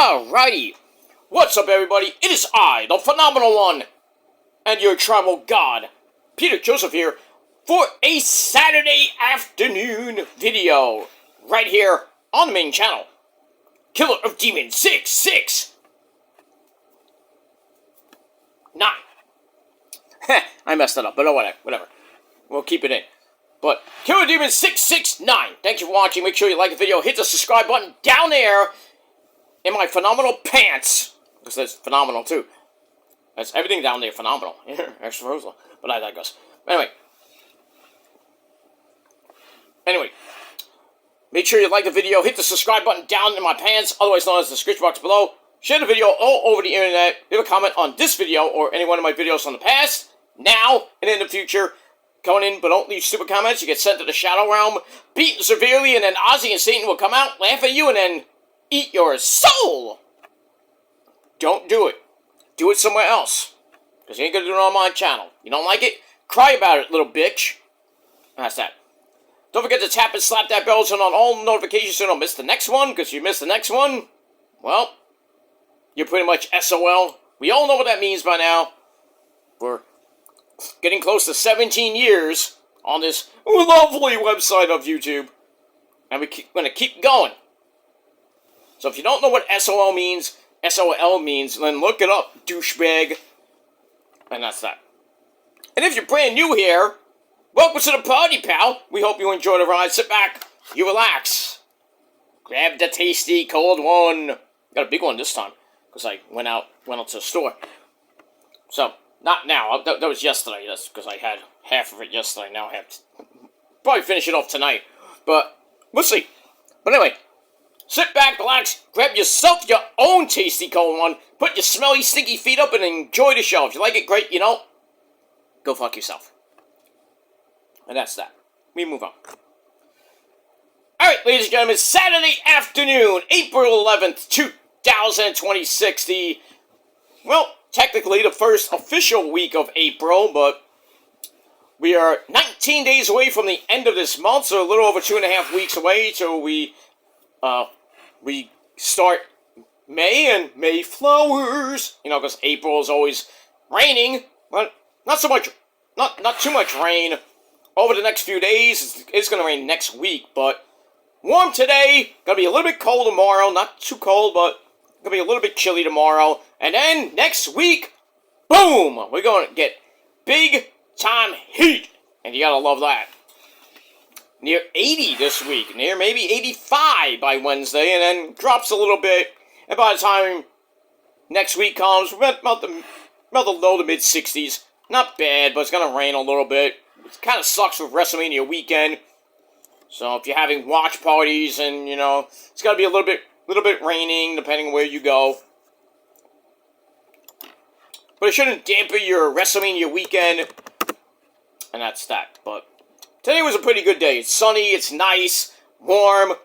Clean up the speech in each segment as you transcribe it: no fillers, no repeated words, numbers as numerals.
Alrighty, what's up everybody? It is I, the Phenomenal One, and your tribal god, Peter Joseph here, for a Saturday afternoon video, right here on the main channel. Killer of Demons 669. I messed that up, but whatever. We'll keep it in. But, Killer of Demons 669, thank you for watching. Make sure you like the video, hit the subscribe button down there in my phenomenal pants. Because that's phenomenal too. That's everything down there phenomenal. Extra Rosa. But I digress. Anyway. Make sure you like the video, hit the subscribe button down in my pants, otherwise known as the description box below. Share the video all over the internet. Leave a comment on this video or any one of my videos from the past, now, and in the future. Going in, but don't leave stupid comments. You get sent to the Shadow Realm, beaten severely, and then Ozzy and Satan will come out, laugh at you, and then eat your soul. Don't do it. Do it somewhere else. Because you ain't going to do it on my channel. You don't like it? Cry about it, little bitch. That's that. Don't forget to tap and slap that bell so on all notifications so you don't miss the next one. Because if you miss the next one, well, you're pretty much SOL. We all know what that means by now. We're getting close to 17 years on this lovely website of YouTube. And we're going to keep going. So if you don't know what SOL means, then look it up, douchebag. And that's that. And if you're brand new here, welcome to the party, pal. We hope you enjoy the ride. Sit back, you relax. Grab the tasty cold one. Got a big one this time, because I went out to the store. So, not now. That was yesterday. That's because I had half of it yesterday. Now I have to probably finish it off tonight. But, we'll see. But anyway, sit back, relax, grab yourself your own tasty cold one, put your smelly, stinky feet up, and enjoy the show. If you like it, great. You know, go fuck yourself. And that's that. We move on. Alright, ladies and gentlemen, Saturday afternoon, April 11th, 2026. Technically the first official week of April, but we are 19 days away from the end of this month, so a little over 2.5 weeks away till we start May, and May flowers. You know, because April is always raining, but not so much, not too much rain. Over the next few days, it's going to rain next week, but warm today, going to be a little bit cold tomorrow, not too cold, but going to be a little bit chilly tomorrow, and then next week, boom, we're going to get big time heat, and you got to love that. Near 80 this week, near maybe 85 by Wednesday, and then drops a little bit, and by the time next week comes, we're about the low to mid 60s, not bad, but it's going to rain a little bit. It kind of sucks with WrestleMania weekend. So if you're having watch parties and, you know, it's got to be a little bit raining depending on where you go. But it shouldn't dampen your WrestleMania weekend. And that's that. But today was a pretty good day. It's sunny, it's nice, warm.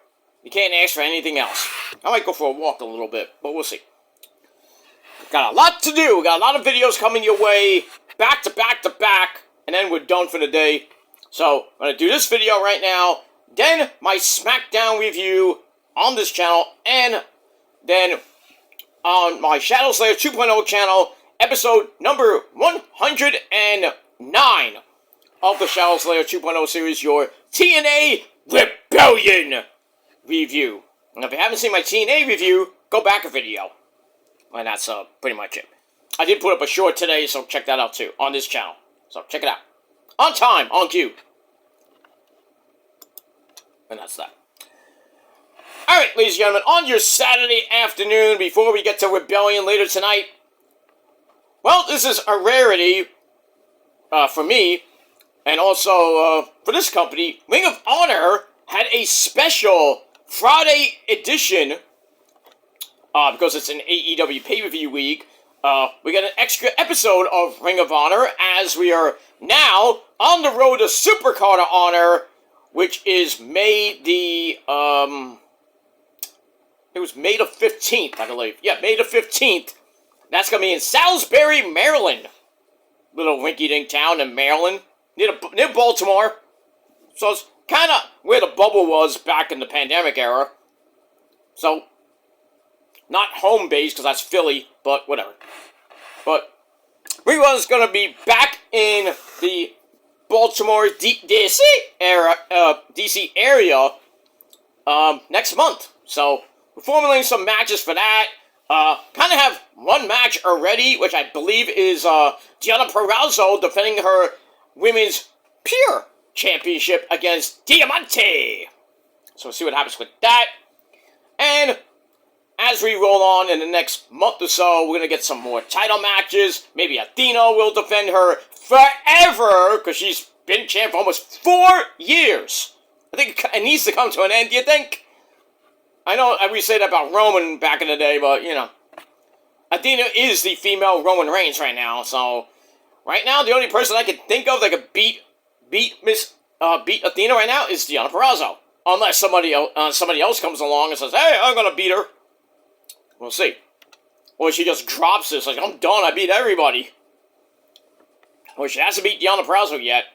You can't ask for anything else. I might go for a walk a little bit, but we'll see. Got a lot to do. Got a lot of videos coming your way. Back to back to back. And then we're done for the day. So, I'm going to do this video right now, then my SmackDown review on this channel, and then on my Shadow Slayer 2.0 channel, episode number 109 of the Shadow Slayer 2.0 series, your TNA Rebellion review. And if you haven't seen my TNA review, go back a video. And that's pretty much it. I did put up a short today, so check that out too, on this channel. So, check it out. On time, on cue. And that's that. Alright, ladies and gentlemen, on your Saturday afternoon, before we get to Rebellion later tonight, well, this is a rarity for me, and also for this company. Ring of Honor had a special Friday edition, because it's an AEW pay-per-view week. We got an extra episode of Ring of Honor, as we are now on the road to Supercard of Honor, which is May the, it was May the 15th, I believe. Yeah, May the 15th. That's going to be in Salisbury, Maryland. Little rinky-dink town in Maryland, near Baltimore. So it's kind of where the bubble was back in the pandemic era. So, Not home base, because that's Philly, but whatever. But Brie Larson is going to be back in the Baltimore DC area next month. So we're formulating some matches for that. Kind of have one match already, which I believe is Deonna Purrazzo defending her women's pure championship against Diamante. So we'll see what happens with that. And as we roll on in the next month or so, we're going to get some more title matches. Maybe Athena will defend her forever, because she's been champ for almost 4 years. I think it needs to come to an end, do you think? I know we say that about Roman back in the day, but, you know. Athena is the female Roman Reigns right now, so... Right now, the only person I can think of that could beat Athena right now is Deonna Purrazzo. Unless somebody else comes along and says, hey, I'm going to beat her. We'll see. Or she just drops this, like, I'm done, I beat everybody. Or she hasn't beat Deonna Purrazzo yet.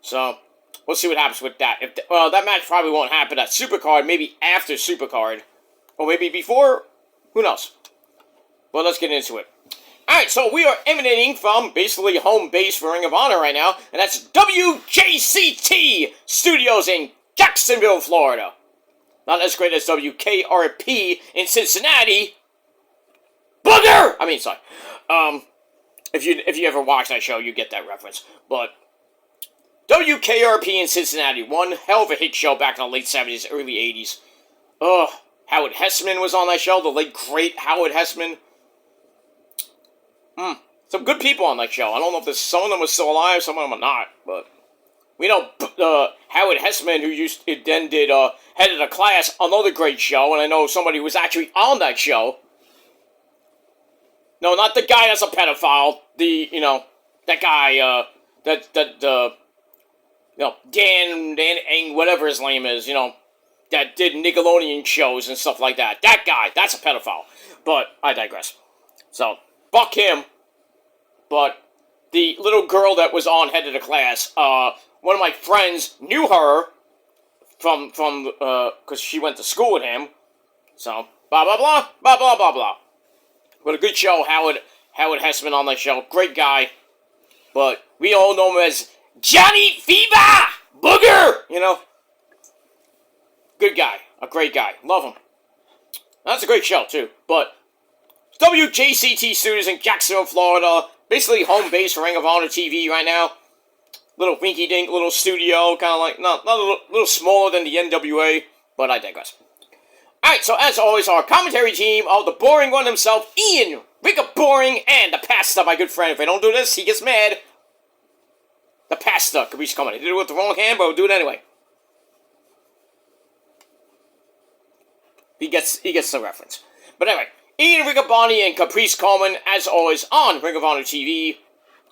So, we'll see what happens with that. That match probably won't happen at Supercard, maybe after Supercard. Or maybe before, who knows. But let's get into it. Alright, so we are emanating from basically home base for Ring of Honor right now, and that's WJCT Studios in Jacksonville, Florida. Not as great as WKRP in Cincinnati. Booger! I mean, sorry. If you ever watch that show, you get that reference. But WKRP in Cincinnati, one hell of a hit show back in the late 70s, early 80s. Howard Hesseman was on that show, the late great Howard Hesseman. Some good people on that show. I don't know if some of them are still alive, some of them are not, but we know Howard Hesseman, who then did Head of the Class, another great show, and I know somebody who was actually on that show. No, not the guy that's a pedophile. That guy, Dan Eng, whatever his name is, that did Nickelodeon shows and stuff like that. That guy, that's a pedophile. But I digress. So, fuck him. But the little girl that was on Head of the Class, one of my friends knew her from because she went to school with him. So, blah, blah, blah, blah, blah, blah, blah. But a good show, Howard Hesseman on that show. Great guy. But we all know him as Johnny Fever! Booger! Good guy. A great guy. Love him. That's a great show, too. But WJCT Studios in Jacksonville, Florida. Basically home base for Ring of Honor TV right now. Little winky-dink, little studio. Kind of like, not a little smaller than the NWA. But I digress. Alright, so as always, our commentary team of the boring one himself, Ian, Rick Boring, and the Pasta, my good friend. If I don't do this, he gets mad. The Pasta, Caprice Company. He did it with the wrong hand, but we'll do it anyway. He gets the reference. But anyway, Ian Riccaboni and Caprice Coleman, as always, on Ring of Honor TV,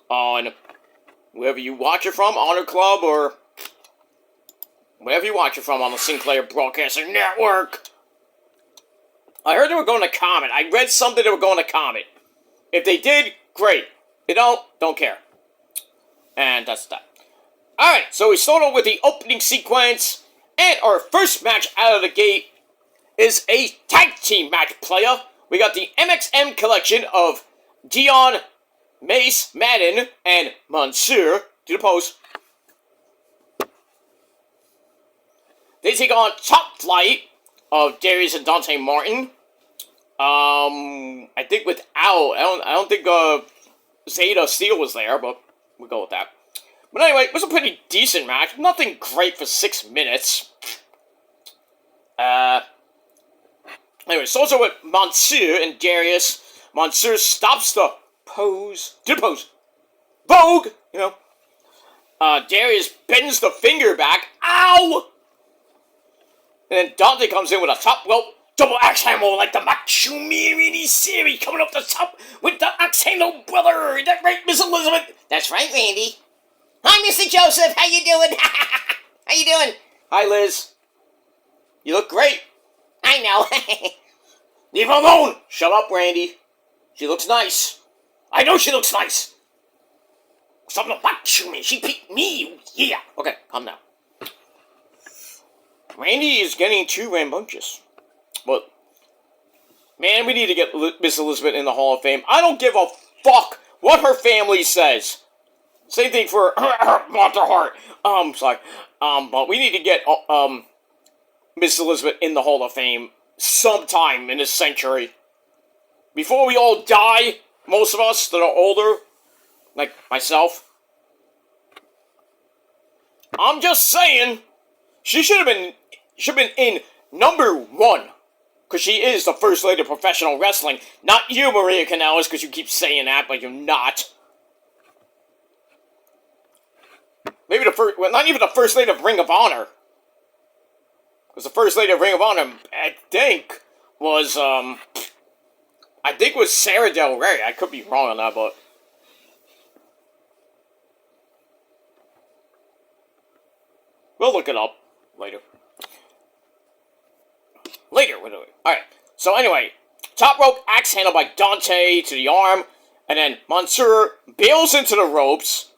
on wherever you watch it from, Honor Club, or wherever you watch it from on the Sinclair Broadcasting Network. I heard they were going to Comet. I read something they were going to Comet. If they did, great. If they don't care. And that's that. Alright, so we start off with the opening sequence, and our first match out of the gate is a tag team match, player. We got the MXM collection of Dion, Mace, Madden, and Mansoor. To the post. They take on Top Flight of Darius and Dante Martin. I think without, I don't think Zeta Steel was there, but we'll go with that. But anyway, it was a pretty decent match. Nothing great for 6 minutes. Anyway, so also with Mansoor and Darius. Mansoor stops the pose. Do the pose. Vogue! Darius bends the finger back. Ow! And then Dante comes in with a top rope double axe hammer like the Macho Miri series coming up the top with the axe handle brother. Is that right, Miss Elizabeth? That's right, Randy. Hi, Mr. Joseph. How you doing? How you doing? Hi, Liz. You look great. I know. Leave her alone. Shut up, Randy. She looks nice. I know she looks nice. Something to Macho me. She picked me. Yeah. Okay, calm down. Randy is getting too rambunctious. But Man, we need to get Miss Elizabeth in the Hall of Fame. I don't give a fuck what her family says. Same thing for Martha Hart. Sorry. But we need to get Miss Elizabeth in the Hall of Fame sometime in this century. Before we all die, most of us that are older, like myself. I'm just saying, she should have been in number 1. Because she is the first lady of professional wrestling. Not you, Maria Kanellis, because you keep saying that, but you're not. Maybe the first, well, not even the first lady of Ring of Honor. Because the first lady of Ring of Honor, I think, was Sarah Del Rey. I could be wrong on that, but we'll look it up later. Alright, so anyway, top rope axe handle by Dante to the arm, and then Mansoor bails into the ropes,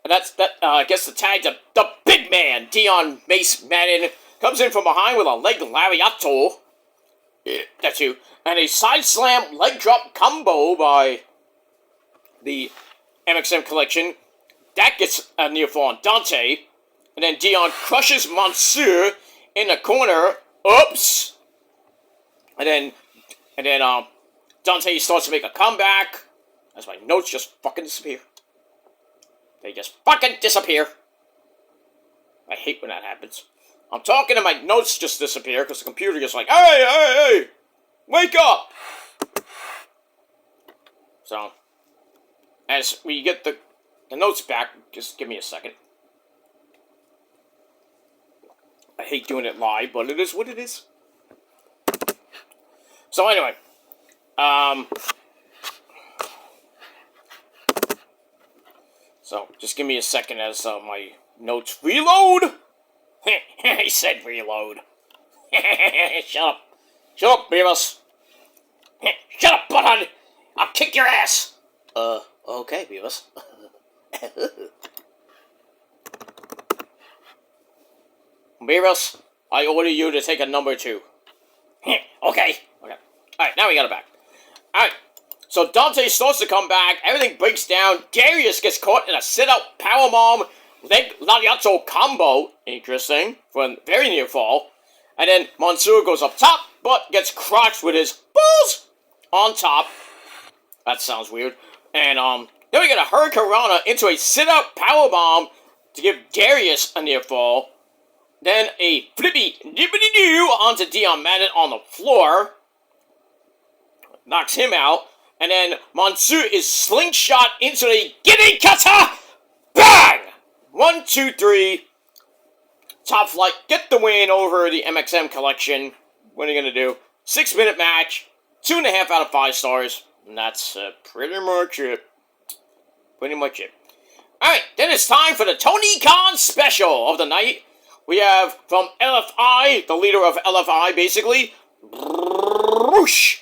and gets the tag to the big man, Dion Mace Madden, comes in from behind with a leg lariato, that's you, and a side slam leg drop combo by the MXM Collection. That gets a near fall on Dante, and then Dion crushes Mansoor in the corner. Oops! And then Dante starts to make a comeback. As my notes just fucking disappear. They just fucking disappear. I hate when that happens. I'm talking and my notes just disappear because the computer just like, hey, wake up! So, as we get the notes back, just give me a second. I hate doing it live, but it is what it is. So anyway, so just give me a second as my notes reload. He said reload. Shut up, Beavis. Shut up, butthead. I'll kick your ass. Okay, Beavis. Beavis, I order you to take a number 2. Okay. Alright, now we got it back. Alright, so Dante starts to come back, everything breaks down, Darius gets caught in a sit-out powerbomb, leg lariato combo, interesting, for a very near fall, and then Mansoor goes up top, but gets crotched with his balls on top. That sounds weird. And, then we get a Hurricane Rana into a sit-out powerbomb to give Darius a near fall. Then a flippy dippity-doo onto Dion Madden on the floor. Knocks him out. And then Mansoor is slingshot into the Giddy Kata! Bang! 1, 2, 3. Top Flight get the win over the MXM Collection. What are you going to do? 6-minute match. 2.5 out of 5 stars. And that's pretty much it. Alright, then it's time for the Tony Khan special of the night. We have from LFI, the leader of LFI, basically. Whoosh!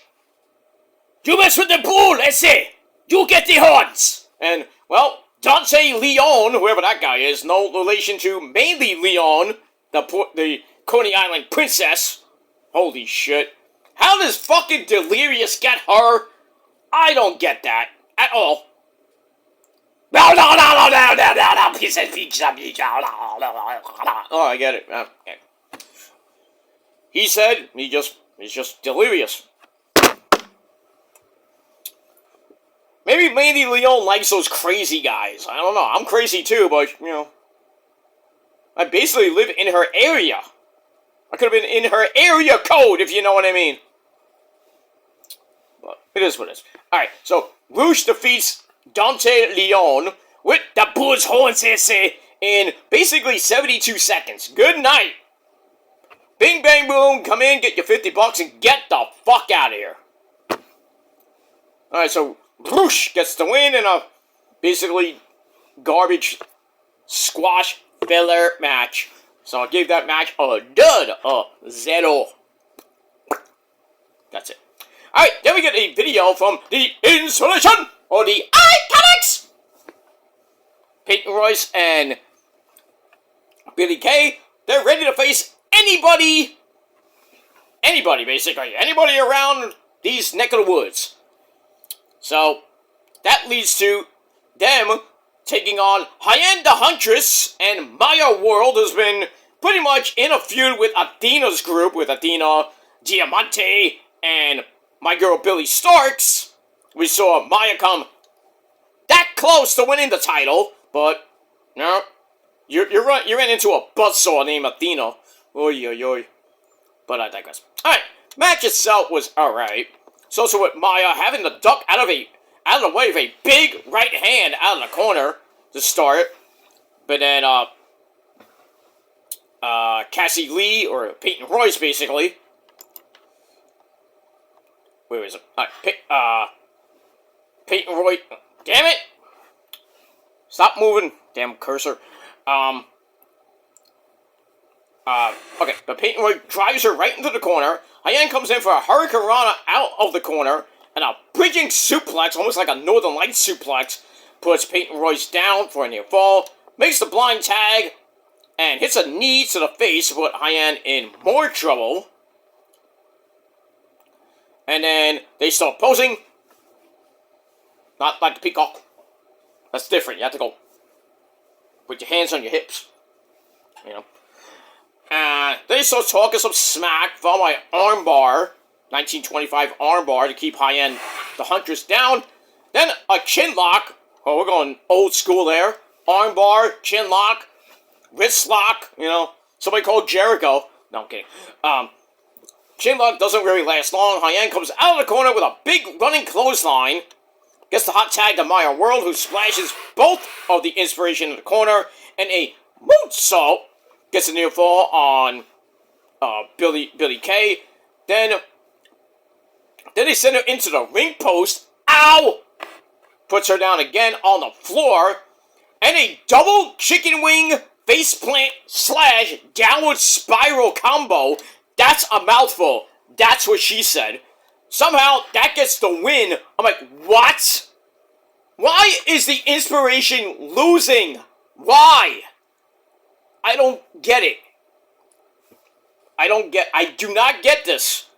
You mess with the bull, I say! You get the horns! And, well, Dante Leon, whoever that guy is, no relation to mainly Leon, the Coney Island princess. Holy shit. How does fucking Delirious get her? I don't get that at all. No, piece of pizza. Oh, I get it. Okay. He said he's just delirious. Maybe Leon likes those crazy guys. I don't know. I'm crazy too, but, you know. I basically live in her area. I could have been in her area code, if you know what I mean. But it is what it is. Alright, so Roosh defeats Dante Leon with the Bull's Horns in basically 72 seconds. Good night. Bing, bang, boom. Come in, get your $50 and get the fuck out of here. Alright, so Roosh gets the win in a basically garbage squash filler match. So I gave that match a dud, a 0. That's it. Alright, then we get a video from the Insulation or the Iconics. Peyton Royce and Billy Kay, they're ready to face anybody basically. Anybody around these neck of the woods. So that leads to them taking on Hyen the Huntress, and Maya World has been pretty much in a feud with Athena's group, with Athena, Diamante, and my girl Billy Starks. We saw Maya come that close to winning the title, but no, you ran into a buzzsaw named Athena. Oy oy oy. But I digress. Alright, match itself was alright. So with Maya having to duck out of the way of a big right hand out of the corner to start. But then Cassie Lee, or Peyton Royce basically. Where is it? Peyton Royce. Damn it! Stop moving, damn cursor. Okay, but Peyton Royce drives her right into the corner. Hyen comes in for a Hurricane Rana out of the corner, and a bridging suplex, almost like a Northern Lights suplex, puts Peyton Royce down for a near fall, makes the blind tag, and hits a knee to the face to put Hyen in more trouble. And then they start posing. Not like the peacock. That's different. You have to go with your hands on your hips. You know. They start talking some smack, followed by armbar, 1925 armbar to keep Hyen the Huntress down. Then a chin lock. Oh, we're going old school there. Armbar, chin lock, wrist lock. You know, somebody called Jericho. No, I'm kidding. Chin lock doesn't really last long. Hyen comes out of the corner with a big running clothesline. Gets the hot tag to Maya World, who splashes both of the Inspiration in the corner, and a moonsault. Gets a near fall on Billy Kay. Then they send her into the ring post. Ow! Puts her down again on the floor. And a double chicken wing faceplant / downward spiral combo. That's a mouthful. That's what she said. Somehow, that gets the win. I'm like, what? Why is the Inspiration losing? Why? I don't get it. I do not get this.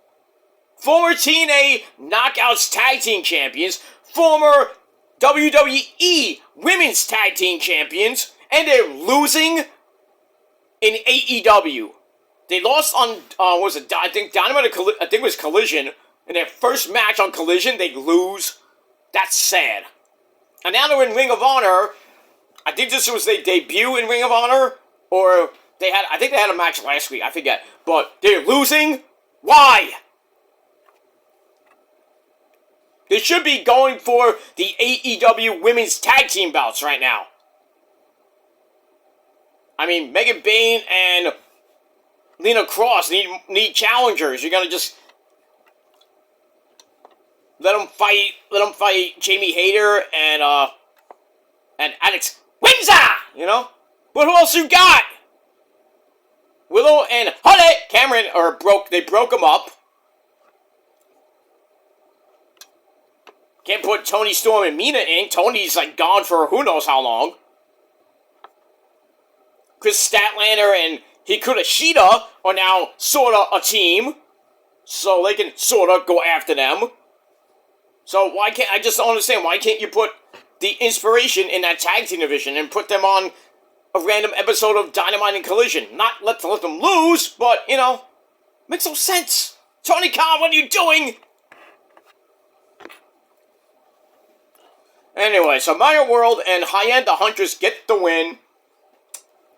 Former TNA Knockouts Tag Team Champions, former WWE Women's Tag Team Champions, and they're losing in AEW. They lost on, I think it was Collision. In their first match on Collision, they lose. That's sad. And now they're in Ring of Honor. I think this was their debut in Ring of Honor. Or I think they had a match last week, I forget. But they're losing? Why? They should be going for the AEW Women's Tag Team belts right now. I mean, Megan Bayne and Lena Cross need challengers. You're gonna just let them fight Jamie Hayter and Alex Windsor, you know? But who else you got? Willow and Holly Cameron they broke them up. Can't put Toni Storm and Mina in. Tony's like gone for who knows how long. Chris Statlander and Hikaru Shida are now sorta a team. So they can sorta go after them. So why can't, I just don't understand, why can't you put the Inspiration in that tag team division and put them on a random episode of Dynamite and Collision? Not let them lose, but, you know, makes no sense. Tony Khan, what are you doing? Anyway, so Maya World and Hyen the Huntress get the win.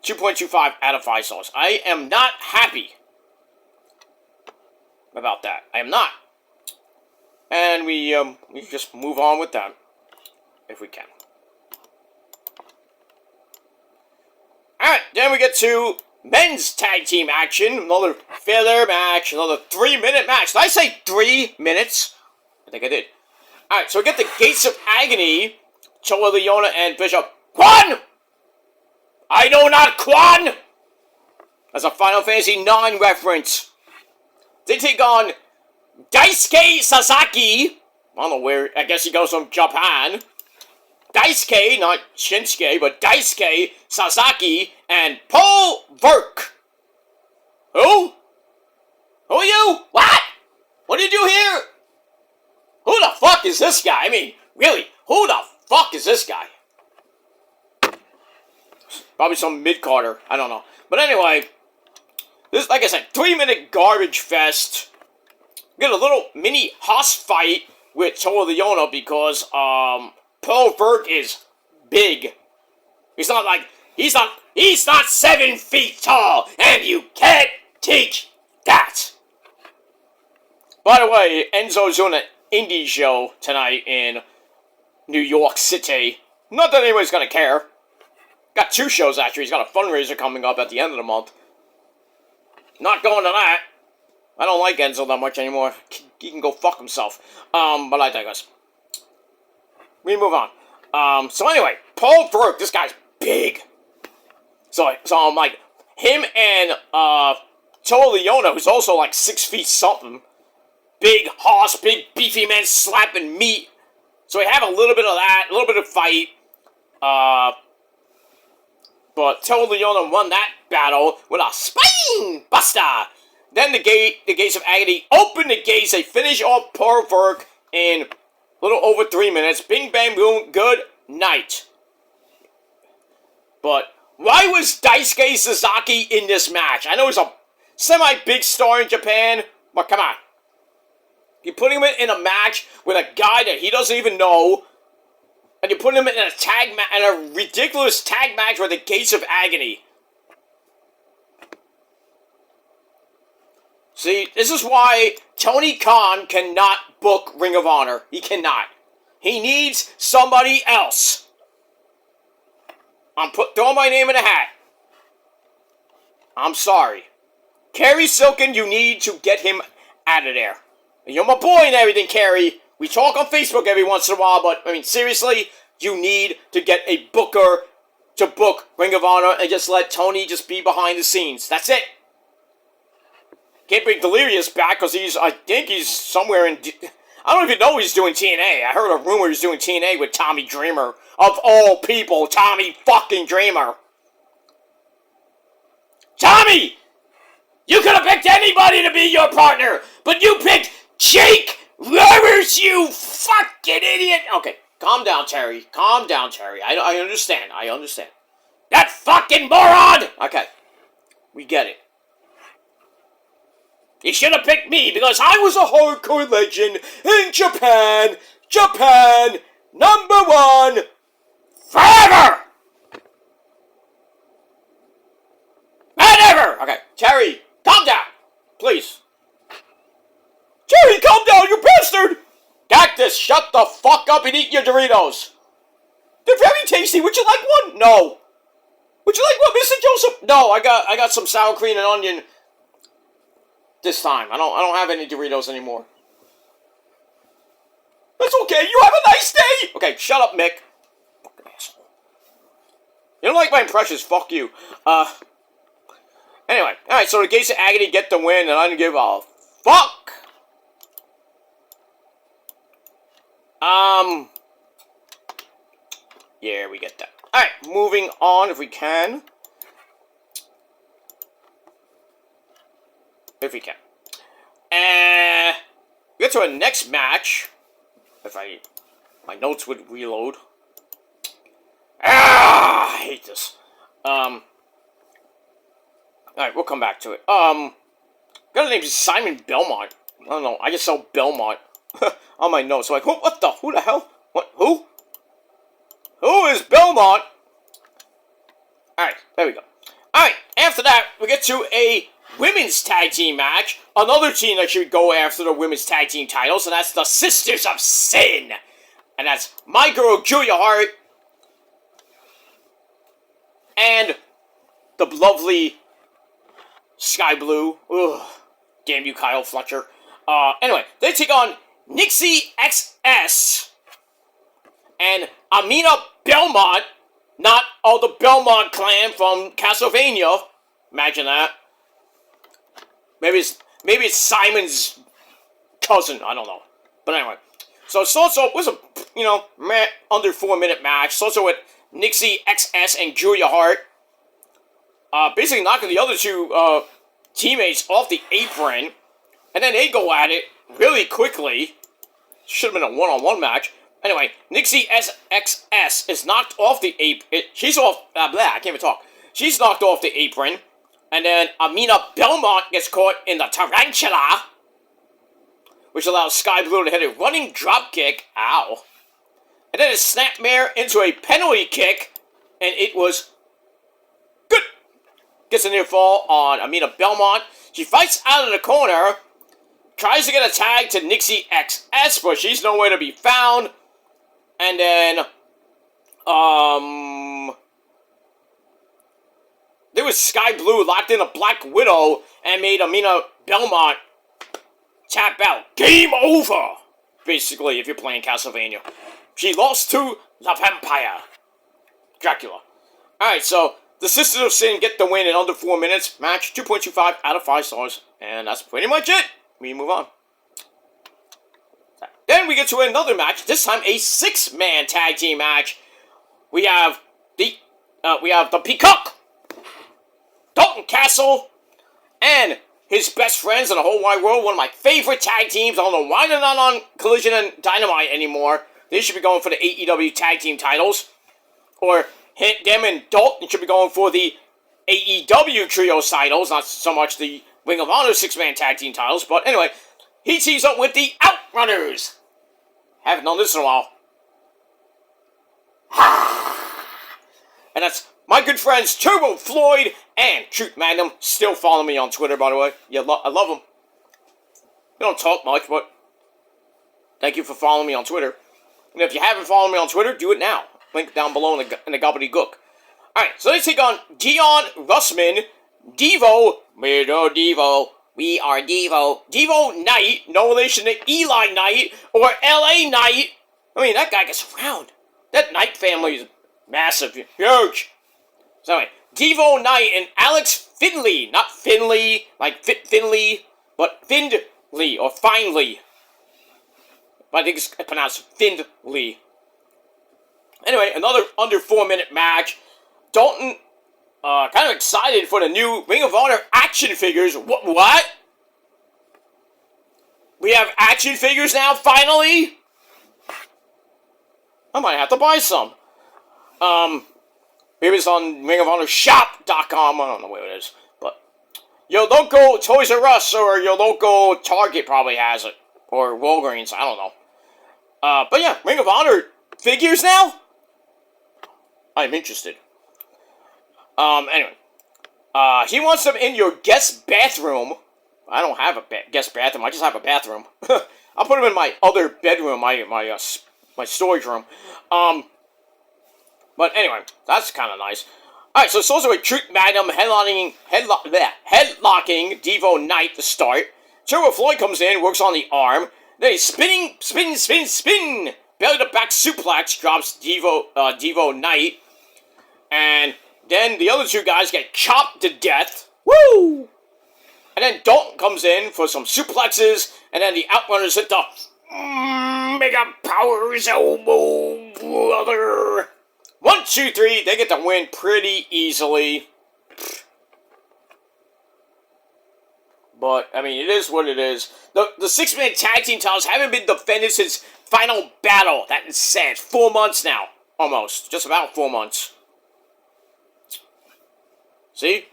2.25 out of 5 stars. I am not happy about that. I am not. And we just move on with that, if we can. Alright, then we get to men's tag team action. Another filler match, another 3-minute match. Did I say 3 minutes? I think I did. Alright, so we get the Gates of Agony, Choa Leona and Bishop Quan! I know not Quan! That's a Final Fantasy IX reference. They take on Daisuke Sasaki. I don't know where, I guess he goes from Japan. Daisuke, not Shinsuke, but Daisuke Sasaki and Paul Verk. Who? Who are you? What? What do you do here? is this guy? I mean, really, who the fuck is this guy? Probably some mid-carder. I don't know. But anyway, this, like I said, 3-minute garbage fest. Get a little mini hoss fight with Toa Liona because Paul Berg is big. He's not 7 feet tall, and you can't teach that. By the way, Enzo's doing an indie show tonight in New York City. Not that anybody's gonna care. Got 2 shows actually. He's got a fundraiser coming up at the end of the month. Not going to that. I don't like Enzo that much anymore. He can go fuck himself. But I digress. We move on. So anyway, Paul Berg, this guy's big. So I'm like, him and Toa Liona, who's also like 6 feet something. Big hoss, big beefy man slapping meat. So we have a little bit of that, a little bit of fight. But Toa Liona won that battle with a spine buster. Then the gates of agony open the gates. They finish off Paul Berg in a little over 3 minutes. Bing bang boom, good night. But why was Daisuke Sasaki in this match? I know he's a semi-big star in Japan, but come on. You're putting him in a match with a guy that he doesn't even know, and you're putting him in a ridiculous tag match with the Gates of Agony. See, this is why Tony Khan cannot book Ring of Honor. He cannot. He needs somebody else. I'm throwing my name in a hat. I'm sorry. Kerry Silken, you need to get him out of there. You're my boy and everything, Kerry. We talk on Facebook every once in a while, but, I mean, seriously, you need to get a booker to book Ring of Honor and just let Tony just be behind the scenes. That's it. Can't bring Delirious back because I think he's somewhere in... I don't even know he's doing TNA. I heard a rumor he's doing TNA with Tommy Dreamer. Of all people, Tommy fucking Dreamer. Tommy! You could have picked anybody to be your partner, but you picked Jake Roberts, you fucking idiot! Okay, calm down, Terry. Calm down, Terry. I understand. I understand. That fucking moron! Okay, we get it. You should have picked me because I was a hardcore legend in Japan. Japan, #1 forever! And ever! Okay, Terry, calm down. Please. Terry, calm down, you bastard! Cactus, shut the fuck up and eat your Doritos. They're very tasty. Would you like one? No. Would you like one, Mr. Joseph? No, I got some sour cream and onion. This time. I don't have any Doritos anymore. That's okay. You have a nice day. Okay, shut up, Mick. Fucking asshole. You don't like my impressions? Fuck you. Anyway. Alright, so the Gates of Agony get the win, and I don't give a fuck. Yeah, we get that. Alright, moving on if we can. If we can. And we get to our next match. If my notes would reload. I hate this. Alright, we'll come back to it. Got a name Simon Belmont. I don't know, I just saw Belmont on my notes. So like, who the hell? What, who? Who is Belmont? Alright, there we go. Alright, after that, we get to a women's tag team match. Another team that should go after the women's tag team titles, and that's the Sisters of Sin. And that's my girl, Julia Hart, and the lovely Sky Blue. Ugh, damn you, Kyle Fletcher. Anyway, they take on Nixie XS and Amina Belmont, not all the Belmont clan from Castlevania. Imagine that. Maybe it's Simon's cousin. I don't know. But anyway. So it was a, under 4-minute match. So with Nixie XS and Julia Hart. Basically knocking the other two teammates off the apron. And then they go at it really quickly. Should have been a one-on-one match. Anyway, Nixie SXS is knocked off the apron. She's off. I can't even talk. She's knocked off the apron. And then Amina Belmont gets caught in the tarantula, which allows Sky Blue to hit a running drop kick. Ow. And then a snapmare into a penalty kick, and it was good. Gets a near fall on Amina Belmont. She fights out of the corner, tries to get a tag to Nixie XS, but she's nowhere to be found. And then, there was Sky Blue locked in a Black Widow and made Amina Belmont tap out. Game over! Basically, if you're playing Castlevania. She lost to the Vampire. Dracula. Alright, so the Sisters of Sin get the win in under 4 minutes. Match 2.25 out of 5 stars. And that's pretty much it. We move on. Then we get to another match. This time a 6-man tag team match. We have the Peacock, Dalton Castle, and his best friends in the whole wide world. One of my favorite tag teams. I don't know why they're not on Collision and Dynamite anymore. They should be going for the AEW tag team titles. Or them and Dalton should be going for the AEW Trios titles. Not so much the Ring of Honor 6-man tag team titles. But anyway, he teams up with the Outrunners. Haven't done this in a while. And that's my good friends Turbo Floyd and Truth Magnum. Still follow me on Twitter, by the way. Yeah, I love them. We don't talk much, but thank you for following me on Twitter. And if you haven't followed me on Twitter, do it now. Link down below in the gobbledygook. Alright, so they take on Dion Russman, Devo, we're no Devo, we are Devo, Devo Knight, no relation to Eli Knight or LA Knight. I mean, that guy gets around. That Knight family is massive, huge. So anyway, Devo Knight and Alex Finley, not Finley, like Finley, but Findley, or Finley. But I think it's pronounced Findley. Anyway, another under 4 minute match. Dalton, kind of excited for the new Ring of Honor action figures. What? We have action figures now, finally? I might have to buy some. Maybe it's on ringofhonorshop.com. I don't know where it is. But your local Toys R Us or your local Target probably has it. Or Walgreens, I don't know. But yeah, Ring of Honor figures now? I'm interested. Anyway. He wants them in your guest bathroom. I don't have a guest bathroom. I just have a bathroom. I'll put them in my other bedroom, my storage room. But anyway, that's kind of nice. Alright, so it's also a Truth Magnum headlocking Devo Knight to start. Turbo Floyd comes in, works on the arm. Then he's spin! Belly to back suplex drops Devo Knight. And then the other two guys get chopped to death. Woo! And then Dalton comes in for some suplexes. And then the Outrunners hit the Mega Powers Elbow, brother. 1, 2, 3. They get the win pretty easily. But, I mean, it is what it is. The 6-man tag team titles haven't been defended since Final Battle. That is sad. 4 months now. Almost. Just about 4 months. See?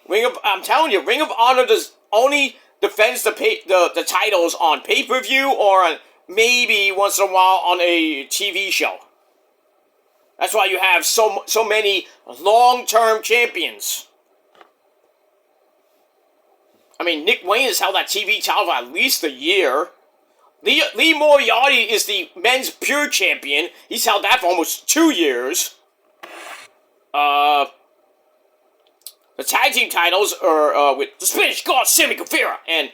I'm telling you, Ring of Honor only defends the titles on pay-per-view or on maybe once in a while on a TV show. That's why you have so many long-term champions. I mean, Nick Wayne has held that TV title for at least a year. Lee Moriarty is the men's pure champion. He's held that for almost 2 years. The tag team titles are with the Spanish God, Sammy Guevara, and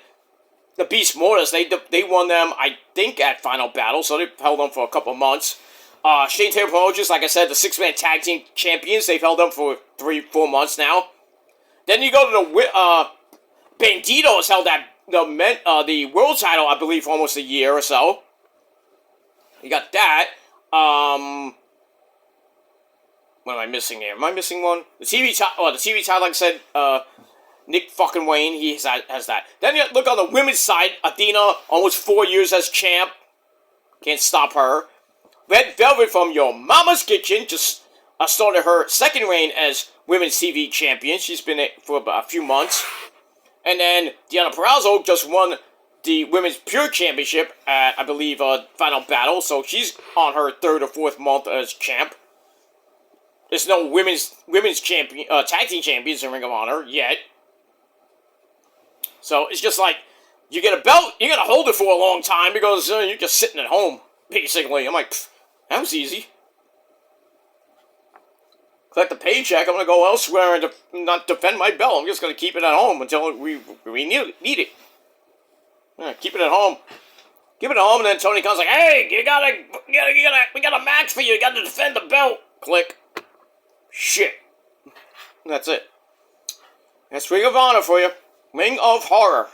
the Beast Mortis. They won them, I think, at Final Battle, so they held them for a couple months. Shane Taylor Promotions, like I said, the 6-man tag team champions. They've held them for 3-4 months now. Then you go to the Bandito has held the world title, I believe, for almost a year or so. You got that. What am I missing here? Am I missing one? The TV title, like I said, Nick fucking Wayne, he has that. Then you look on the women's side, Athena, almost 4 years as champ. Can't stop her. Red Velvet from Your Mama's Kitchen just started her second reign as Women's TV Champion. She's been it for about a few months. And then Deonna Purrazzo just won the Women's Pure Championship at, I believe, Final Battle. So she's on her third or fourth month as champ. There's no women's champion, tag team champions in Ring of Honor yet. So it's just like, you get a belt, you gotta hold it for a long time because you're just sitting at home, basically. I'm like, that was easy. Collect the paycheck, I'm gonna go elsewhere and not defend my belt. I'm just gonna keep it at home until we need it. Yeah, keep it at home. Keep it at home, and then Tony Khan's like, hey, we got a match for you. You gotta defend the belt. Click. Shit. That's it. That's Ring of Honor for you. Ring of Horror.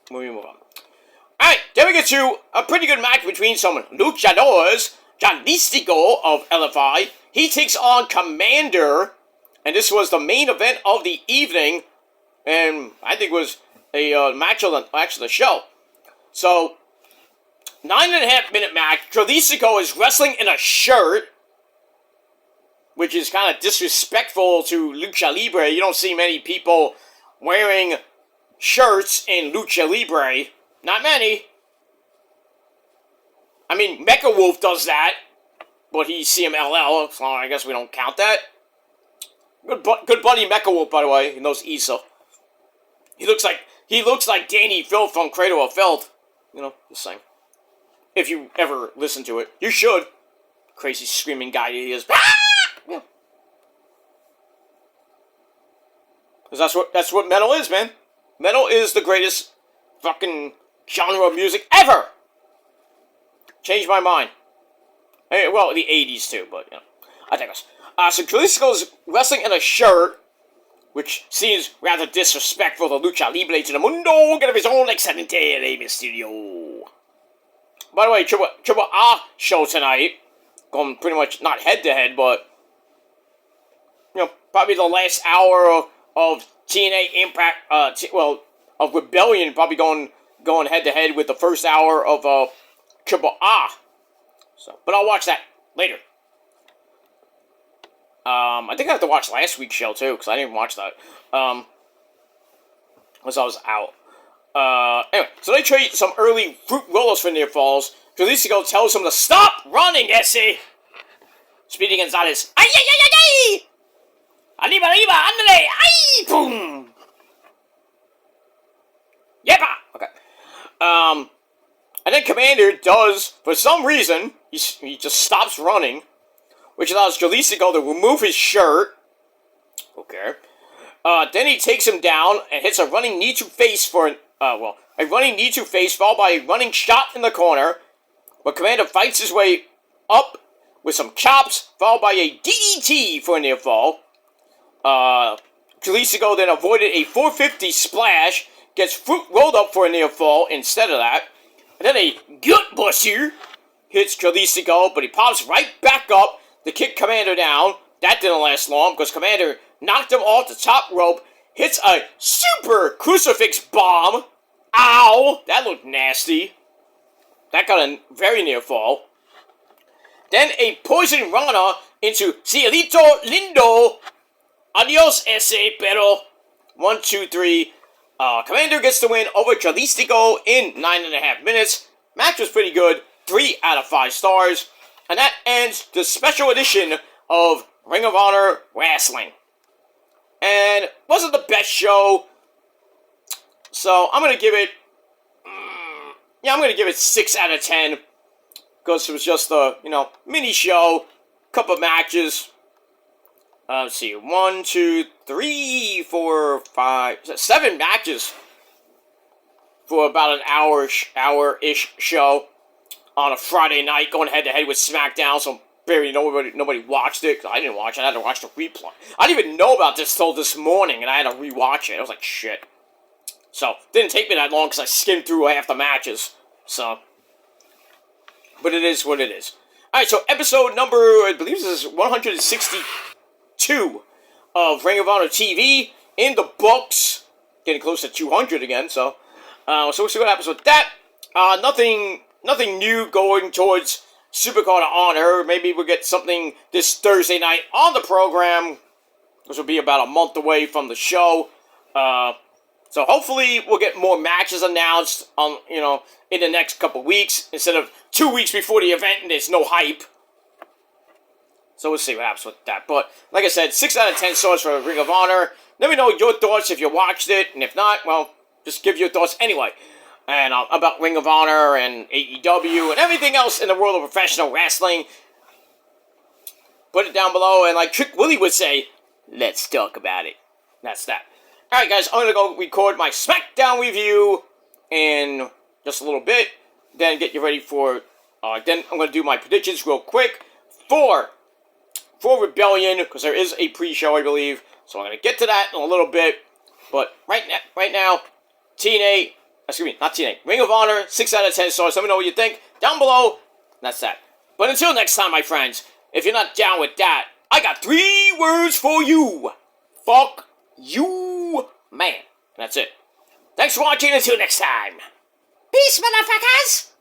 Move on. Alright, then we get to a pretty good match between some luchadors. John Listigo of LFI. He takes on Commander. And this was the main event of the evening. And I think it was a match of the show. So, 9.5 minute match. Jalisco is wrestling in a shirt, which is kind of disrespectful to Lucha Libre. You don't see many people wearing shirts in Lucha Libre. Not many. I mean, Mecha Wolf does that, but he's CMLL, so I guess we don't count that. Good buddy Mecha Wolf, by the way. He knows Issa. He looks like Danny Filth from Cradle of Filth. You know, the same. If you ever listen to it, you should. Crazy screaming guy he is. Yeah. Because that's what metal is, man. Metal is the greatest fucking genre of music ever. Changed my mind. Well, the 80s too, but you know, I digress. So Jalisco's wrestling in a shirt, which seems rather disrespectful to Lucha Libre to the mundo, get of his own exciting Rey Mysterio. By the way, Triple A show tonight, going pretty much not head to head, but you know, probably the last hour of TNA Impact, of Rebellion, probably going head to head with the first hour of Triple A. So, but I'll watch that later. I think I have to watch last week's show too, because I didn't watch that. Because I was out. Anyway, so they trade some early fruit rollers for near falls. Jalisco tells him to stop running, Esse. Speedy Gonzalez. Ay, ay, ay, ay, ay! Arriba, arriba, andale, ay, boom! Yepa! Okay. And then Commander does, for some reason, he just stops running, which allows Jalisco to remove his shirt. Okay. Then he takes him down and hits a running knee to face for a running knee to face, followed by a running shot in the corner. But Commander fights his way up with some chops, followed by a DDT for a near fall. Jalisco then avoided a 450 splash, gets fruit rolled up for a near fall instead of that. And then a gut buster hits Jalisco, but he pops right back up to kick Commander down. That didn't last long because Commander knocked him off the top rope, hits a super crucifix bomb. Ow! That looked nasty. That got a very near fall. Then a poison rana into Cielito Lindo. Adios, ese, pero 1, 2, 3. Commander gets the win over Jalisco in 9.5 minutes. Match was pretty good. 3 out of 5 stars. And that ends the special edition of Ring of Honor Wrestling. And wasn't the best show. So I'm going to give it... I'm going to give it 6 out of 10. Because it was just a, mini show. Couple matches. Let's see. 1, 2, 3, 4, 5, 7 matches. For about an hour-ish show. On a Friday night, going head-to-head with SmackDown. So barely nobody watched it. I didn't watch it. I had to watch the replay. I didn't even know about this till this morning. And I had to rewatch it. I was like, shit. So, didn't take me that long because I skimmed through half the matches. So, but it is what it is. Alright, so episode number, I believe this is 162 of Ring of Honor TV in the books. Getting close to 200 again, so we'll see what happens with that. Nothing nothing new going towards Supercard of Honor. Maybe we'll get something this Thursday night on the program, which will be about a month away from the show. So hopefully we'll get more matches announced on, in the next couple weeks instead of 2 weeks before the event and there's no hype. So we'll see what happens with that. But like I said, 6 out of 10 stars for Ring of Honor. Let me know your thoughts if you watched it, and if not, well, just give your thoughts anyway. And about Ring of Honor and AEW and everything else in the world of professional wrestling. Put it down below, and like Trick Willie would say, let's talk about it. That's that. Alright guys, I'm going to go record my SmackDown review in just a little bit. Then get you ready for, then I'm going to do my predictions real quick for Rebellion, because there is a pre-show, I believe. So I'm going to get to that in a little bit. But right now, Ring of Honor, 6 out of 10 stars. Let me know what you think down below. That's that. But until next time, my friends, if you're not down with that, I got 3 words for you. Fuck you, man. That's it. Thanks for watching. Until next time. Peace, motherfuckers.